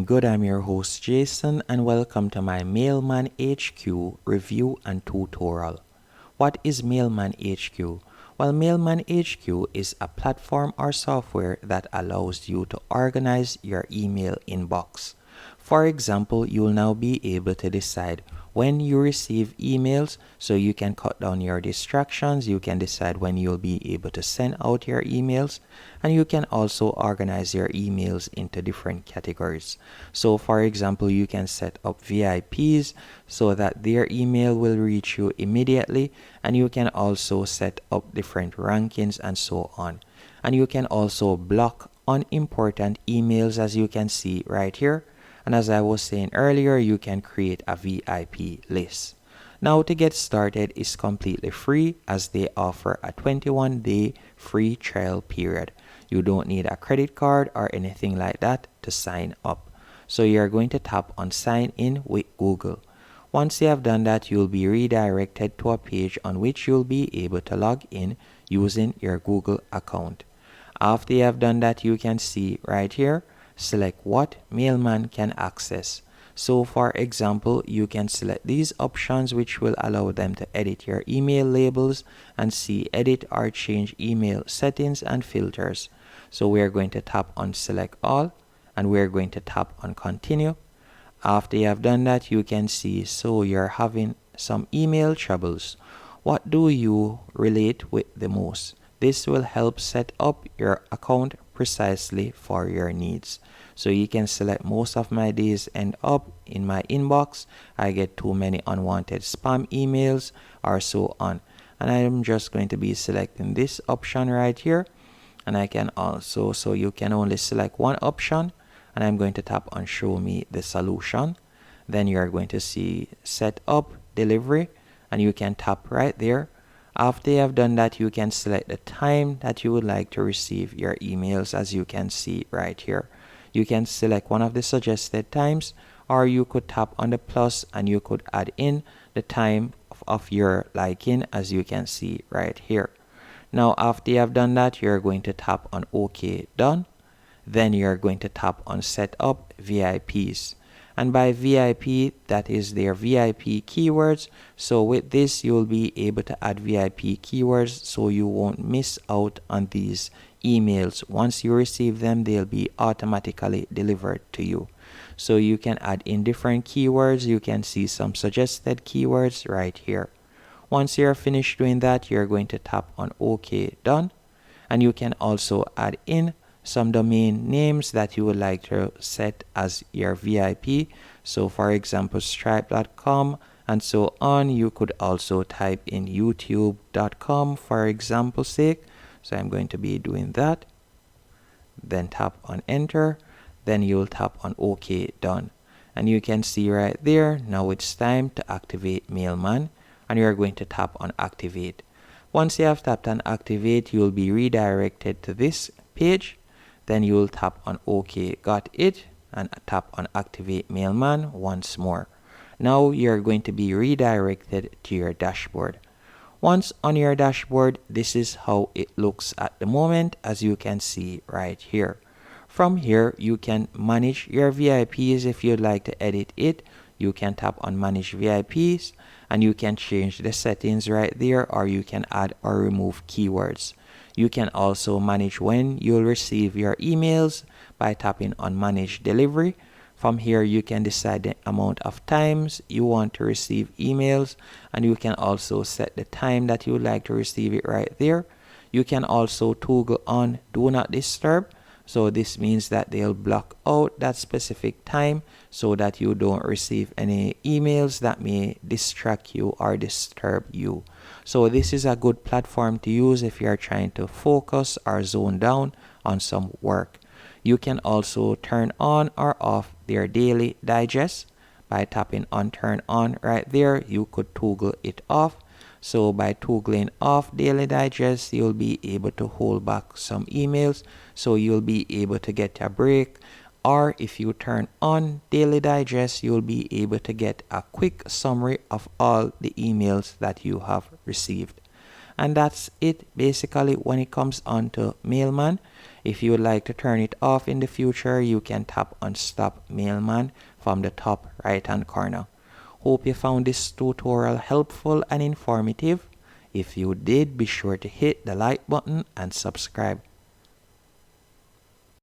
doing good? I'm your host Jason and welcome to my Mailmanhq HQ review and tutorial. What is Mailmanhq HQ? Well, Mailmanhq HQ is a platform or software that allows you to organize your email inbox. For example, you'll now be able to decide when you receive emails, so you can cut down your distractions. You can decide when you'll be able to send out your emails, and you can also organize your emails into different categories. So for example, you can set up VIPs so that their email will reach you immediately, and you can also set up different rankings and so on. And you can also block unimportant emails, as you can see right here. And as I was saying earlier, you can create a VIP list. Now to get started is completely free, as they offer a 21-day free trial period. You don't need a credit card or anything like that to sign up. So you're going to tap on sign in with Google. Once you have done that, you'll be redirected to a page on which you'll be able to log in using your Google account. After you have done that, you can see right here, select what Mailmanhq can access. So for example, you can select these options which will allow them to edit your email labels and see edit or change email settings and filters. So we are going to tap on select all and we're going to tap on continue. After you have done that, you can see, so you're having some email troubles. What do you relate with the most? This will help set up your account precisely for your needs. So you can select most of my days end up in my inbox. I get too many unwanted spam emails or so on. And I'm just going to be selecting this option right here. And I can also, so you can only select one option. And I'm going to tap on show me the solution. Then you're going to see set up delivery. And you can tap right there. After you have done that, you can select the time that you would like to receive your emails, as you can see right here. You can select one of the suggested times, or you could tap on the plus and you could add in the time of your liking, as you can see right here. Now after you have done that, you're going to tap on OK done. Then you're going to tap on set up VIPs. And by VIP, that is their VIP keywords. So with this, you'll be able to add VIP keywords so you won't miss out on these emails. Once you receive them, they'll be automatically delivered to you. So you can add in different keywords. You can see some suggested keywords right here. Once you're finished doing that, you're going to tap on OK done. And you can also add in some domain names that you would like to set as your VIP. So for example, stripe.com and so on. You could also type in youtube.com for example's sake. So I'm going to be doing that. Then tap on enter. Then you'll tap on OK done. And you can see right there, now it's time to activate Mailmanhq, and you're going to tap on activate. Once you have tapped on activate, you'll be redirected to this page. Then you'll tap on OK, got it, and tap on activate Mailmanhq once more. Now you're going to be redirected to your dashboard. Once on your dashboard, this is how it looks at the moment, as you can see right here. From here, you can manage your VIPs. If you'd like to edit it, you can tap on manage VIPs and you can change the settings right there, or you can add or remove keywords. You can also manage when you'll receive your emails by tapping on manage delivery. From here, you can decide the amount of times you want to receive emails, and you can also set the time that you would like to receive it right there. You can also toggle on do not disturb. So this means that they'll block out that specific time so that you don't receive any emails that may distract you or disturb you. So this is a good platform to use if you're trying to focus or zone down on some work. You can also turn on or off their daily digest by tapping on turn on right there. You could toggle it off. So by toggling off daily digest, you'll be able to hold back some emails, so you'll be able to get a break. Or if you turn on daily digest, you'll be able to get a quick summary of all the emails that you have received. And that's it basically when it comes on to Mailmanhq. If you would like to turn it off in the future, you can tap on Stop Mailman from the top right hand corner. Hope you found this tutorial helpful and informative. If you did, be sure to hit the like button and subscribe.